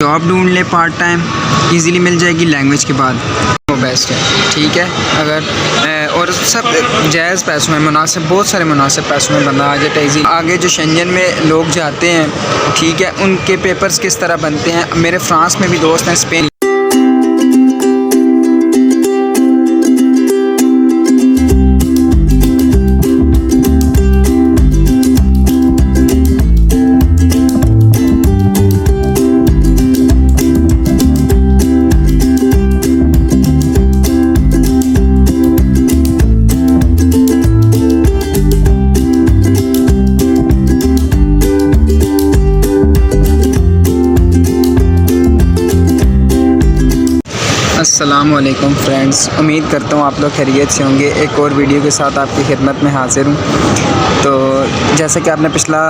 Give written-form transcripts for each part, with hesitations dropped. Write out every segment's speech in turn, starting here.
Job ढूंढ ले part time, easily मिल जाएगी लैंग्वेज के बाद, वो बेस्ट है। ठीक है, अगर और सब जायज़ पैसों में मुनासिब, बहुत सारे मुनासिब पैसों में बंदा आ जाता है इजी। आगे जो शेंजन में लोग जाते हैं, ठीक है, उनके पेपर्स किस तरह बनते हैं। मेरे फ्रांस में भी दोस्त हैं, स्पेन। अस्सलामुअलैकुम फ्रेंड्स, उम्मीद करता हूँ आप लोग खैरियत से होंगे। एक और वीडियो के साथ आपकी खिदमत में हाज़िर हूँ। तो जैसे कि आपने पिछला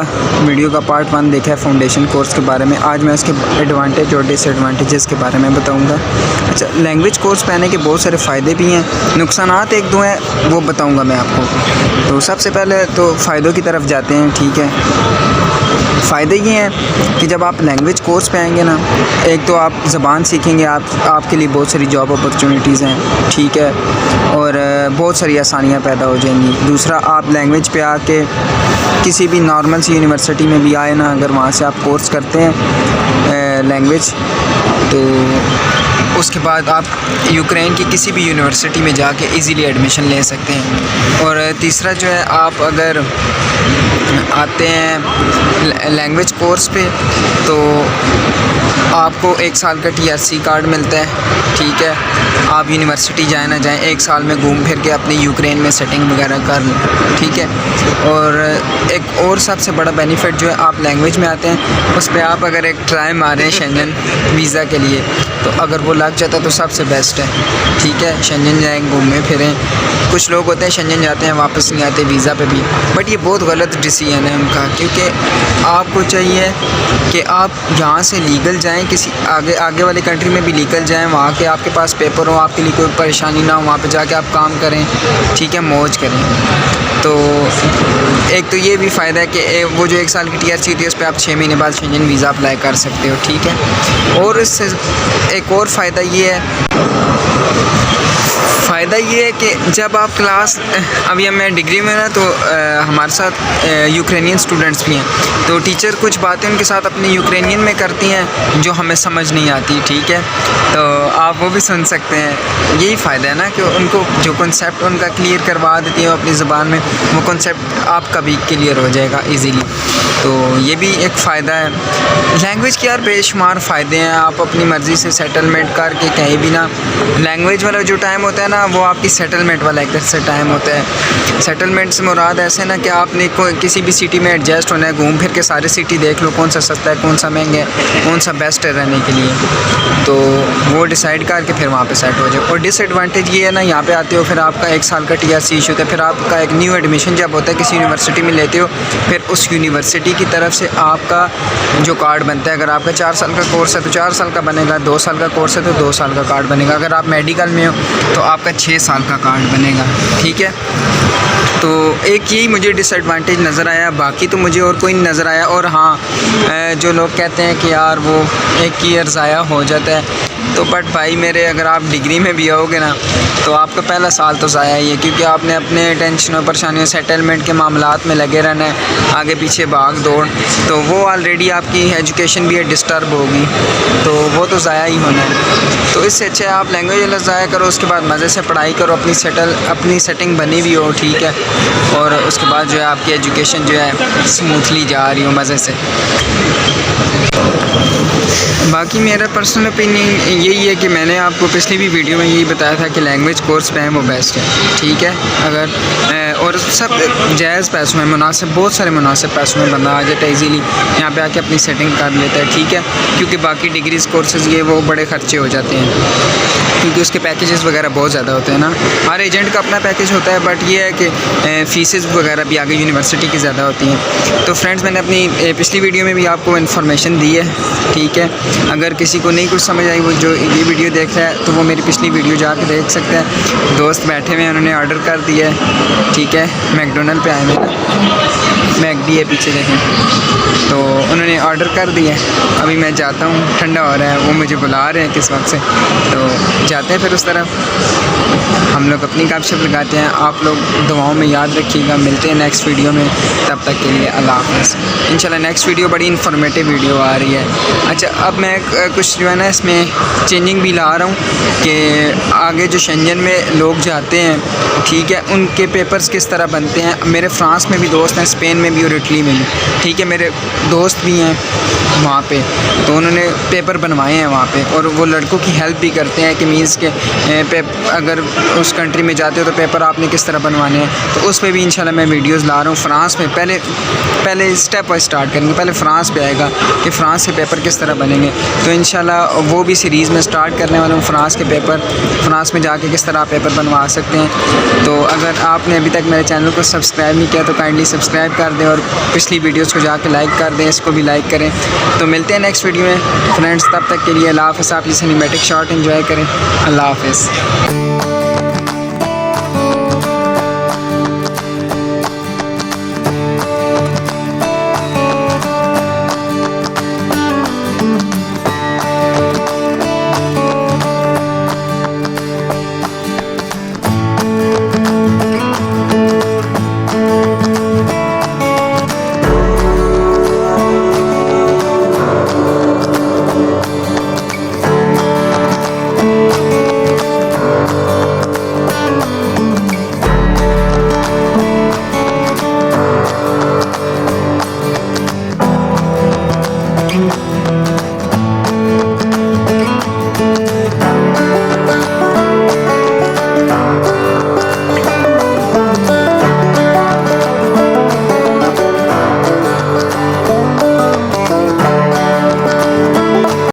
वीडियो का पार्ट 1 देखा है फाउंडेशन कोर्स के बारे में, आज मैं उसके एडवांटेज और डिसएडवांटेजेस के बारे में बताऊँगा। अच्छा, लैंग्वेज कोर्स पढ़ने के बहुत सारे फ़ायदे भी हैं, नुकसानात एक दो हैं, वो बताऊँगा मैं आपको। तो सबसे पहले तो फ़ायदों की तरफ जाते हैं। ठीक है, फ़ायदे ये हैं कि जब आप लैंग्वेज कोर्स पे आएंगे ना, एक तो आप ज़बान सीखेंगे, आपके लिए बहुत सारी जॉब अपॉर्चुनिटीज़ हैं। ठीक है, और बहुत सारी आसानियाँ पैदा हो जाएंगी। दूसरा, आप लैंग्वेज पे आके किसी भी नॉर्मल सी यूनिवर्सिटी में भी आए ना, अगर वहाँ से आप कोर्स करते हैं लैंग्वेज, तो उसके बाद आप यूक्रेन की किसी भी यूनिवर्सिटी में जाके इजीली एडमिशन ले सकते हैं। और तीसरा जो है, आप अगर आते हैं लैंग्वेज कोर्स पे तो आपको 1 साल का TRC कार्ड मिलता है। ठीक है, आप यूनिवर्सिटी जाए ना जाएँ, 1 साल में घूम फिर के अपनी यूक्रेन में सेटिंग वगैरह कर लें। ठीक है, और एक और सबसे बड़ा बेनिफिट जो है, आप लैंग्वेज में आते हैं, उस पर आप अगर एक ट्राई मारें शेंजन वीज़ा के लिए, तो अगर वो लग जाता तो सबसे बेस्ट है। ठीक है, शेंजन जाएँ, घूमें फिरें। कुछ लोग होते हैं शेंजन जाते हैं वापस नहीं आते वीज़ा पे भी, बट ये बहुत गलत डिसीजन है उनका, क्योंकि आपको चाहिए कि आप यहाँ से लीगल जाएं, किसी आगे वाली कंट्री में भी लीगल जाएं, वहाँ के आपके पास पेपर हो, आपके लिए कोई परेशानी ना हो, वहाँ पे जाके आप काम करें। ठीक है, मौज करें। तो एक तो ये भी फ़ायदा है कि वो जो 1 साल की TRC होती है, उस पर आप 6 महीने बाद शेंजन वीज़ा अप्लाई कर सकते हो। ठीक है, और इससे एक और फ़ायदा ये है कि जब आप क्लास, अभी मैं डिग्री में ना, तो हमारे साथ यूक्रेनियन स्टूडेंट्स भी हैं, तो टीचर कुछ बातें उनके साथ अपनी यूक्रेनियन में करती हैं जो हमें समझ नहीं आती। ठीक है, तो आप वो भी सुन सकते हैं। यही फ़ायदा है ना कि उनको जो कॉन्सेप्ट उनका क्लियर करवा देती है अपनी ज़बान में, वो कॉन्सेप्ट आपका भी क्लियर हो जाएगा ईज़िली। तो ये भी एक फ़ायदा है लैंग्वेज के। यार बेशुमार फ़ायदे हैं, आप अपनी मर्ज़ी से सेटलमेंट करके कहीं भी ना, लैंग्वेज वाला जो टाइम होता है ना, वो आपकी सेटलमेंट वाला एक से टाइम होता है। सेटलमेंट से मुराद ऐसे ना कि आपने किसी भी सिटी में एडजस्ट होना है, घूम फिर के सारी सिटी देख लो, कौन सा सस्ता है, कौन सा महंगा है, कौन सा बेस्ट है रहने के लिए, तो वो डिसाइड करके फिर वहाँ पे सेट हो जाए। और डिसएडवांटेज ये है ना, यहाँ पे आते हो, फिर आपका 1 साल का TRC इशू होता है, फिर आपका एक न्यू एडमिशन जब होता है किसी यूनिवर्सिटी में लेते हो, फिर उस यूनिवर्सिटी की तरफ से आपका जो कार्ड बनता है, अगर आपका 4 साल का कोर्स है तो 4 साल का बनेगा, 2 साल का कोर्स है तो 2 साल का कार्ड बनेगा, अगर आप मेडिकल में हो तो आपका 6 साल का कार्ड बनेगा। ठीक है, तो एक यही मुझे डिसएडवांटेज नज़र आया, बाकी तो मुझे और कोई नहीं नज़र आया। और हाँ, जो लोग कहते हैं कि यार वो 1 ईयर ज़ाया हो जाता है, तो बट भाई मेरे, अगर आप डिग्री में भी आओगे ना, तो आपका पहला साल तो ज़ाया ही है, क्योंकि आपने अपने टेंशनों परेशानियों सेटलमेंट के मामलात में लगे रहना है, आगे पीछे भाग दौड़, तो वो ऑलरेडी आपकी एजुकेशन भी है डिस्टर्ब होगी, तो वो तो ज़ाया ही होना है। तो इससे अच्छा आप लैंग्वेज वाला ज़ाया करो, उसके बाद मज़े से पढ़ाई करो, अपनी सेटिंग बनी भी हो। ठीक है, और उसके बाद जो है आपकी एजुकेशन जो है स्मूथली जा रही हो मज़े से। बाकी मेरा पर्सनल ओपिनियन यही है कि मैंने आपको पिछली भी वीडियो में यही बताया था कि लैंग्वेज कोर्स पे है वो बेस्ट है। ठीक है, अगर और सब जायज़ पैसों में, मुनासिब, बहुत सारे मुनासिब पैसों में बंदा आ जाता है इजीली, यहाँ पे आके अपनी सेटिंग कर लेता है। ठीक है, क्योंकि बाकी डिग्रीज़ कोर्सेज़ ये वो बड़े ख़र्चे हो जाते हैं, क्योंकि उसके पैकेजेस वगैरह बहुत ज़्यादा होते हैं ना। हर एजेंट का अपना पैकेज होता है, बट ये है कि फ़ीसेस वगैरह भी आगे यूनिवर्सिटी की ज़्यादा होती हैं। तो फ्रेंड्स, मैंने अपनी पिछली वीडियो में भी आपको इन्फॉर्मेशन दी है। ठीक है, अगर किसी को नहीं कुछ समझ आई, वो जो ये वीडियो देख रहा है, तो वो मेरी पिछली वीडियो जाके देख सकते हैं। दोस्त बैठे हुए हैं, उन्होंने ऑर्डर कर दिया है। ठीक ठीक है, मैकडोनल्ड पे आए हैं ना, मैकडी है पीछे देखें। तो उन्होंने ऑर्डर कर दिया है, अभी मैं जाता हूँ, ठंडा हो रहा है, वो मुझे बुला रहे हैं किस वक्त से, तो जाते हैं फिर उस तरफ। हम लोग अपनी गपशप लगाते हैं। आप लोग दुआओं में याद रखिएगा। मिलते हैं नेक्स्ट वीडियो में, तब तक के लिए अल्लाह हाफ़िज़। इंशाल्लाह नेक्स्ट वीडियो बड़ी इन्फॉर्मेटिव वीडियो आ रही है। अच्छा, अब मैं कुछ जो है ना इसमें चेंजिंग भी ला रहा हूँ कि आगे जो शेंजन में लोग जाते हैं, ठीक है, उनके पेपर्स किस तरह बनते हैं। मेरे फ्रांस में भी दोस्त हैं, स्पेन में भी और इटली में भी, ठीक है, मेरे दोस्त भी हैं वहाँ पे, तो उन्होंने पेपर बनवाए हैं वहाँ पे, और वो लड़कों की हेल्प भी करते हैं कि मीन्स के अगर उस कंट्री में जाते हो तो पेपर आपने किस तरह बनवाने हैं। तो उस पर भी इंशाल्लाह मैं वीडियोस ला रहा हूँ। फ्रांस में पहले स्टेप वाइज स्टार्ट करेंगे, पहले फ्रांस पे आएगा कि फ़्रांस के पेपर किस तरह बनेंगे, तो इंशाल्लाह वो भी सीरीज़ में स्टार्ट करने वाला हूँ। फ्रांस के पेपर, फ्रांस में जाके किस तरह आप पेपर बनवा सकते हैं। तो अगर आपने अभी तक मेरे चैनल को सब्सक्राइब नहीं किया तो काइंडली सब्सक्राइब कर दें, और पिछली वीडियोज़ को जाके लाइक कर दें, इसको भी लाइक करें। तो मिलते हैं नेक्स्ट वीडियो में फ्रेंड्स, तब तक के लिए अल्लाह हाफ़िज़। आप ये सिनेमैटिक शॉट एंजॉय करें। अल्लाह हाफ़िज़।